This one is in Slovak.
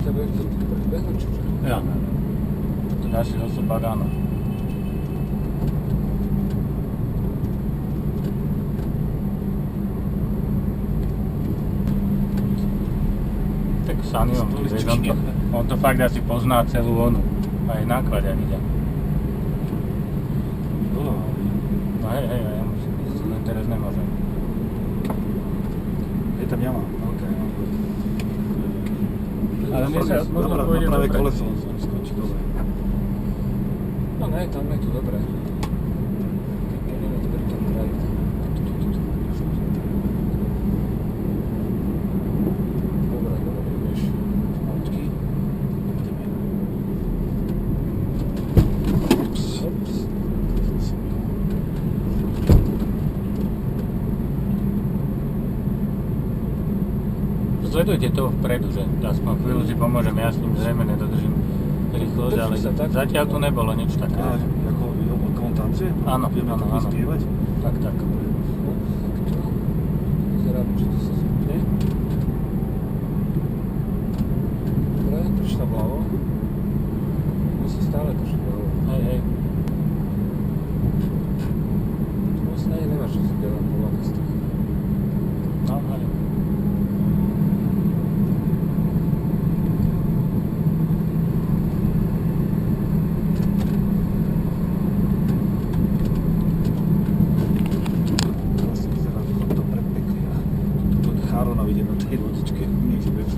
ťa bude to predbehnúť, či čo? Ja neviem. To dáš si zase bagána. Tak Sanyo, on to fakt asi pozná celú onu. Aj náklad, ja vidia. No hej, ja musím ísť, len teraz nemôžem. Je tam jama. OK. Ale my sa možno pôjde pravé dobre. koleso som skončil dole. No ne, tam je to dobré. Keď pôjdeme to pri tom kraji. Dobre, ideš. Autky. Ups. Sledujte to vpredu, že aspoň chvíľu si pomôžem, ja s ním zrejme nedodržím rýchlosť, ale Drží sa tak? zatiaľ tu nebolo nič také. Ako on tam je? Áno, Vieme áno, to áno. vyspievať? Tak. Vyzerá, či to sa zmyne. Dobre, drž sa vľavo. Musí stále držať vľavo. Hej. Tu vlastne ani nemáš čo si delať po lakastách. No, hej. Vlastne vyzerá, že to predpekli a tu Charona vidím na tej vodičke. Niekde bez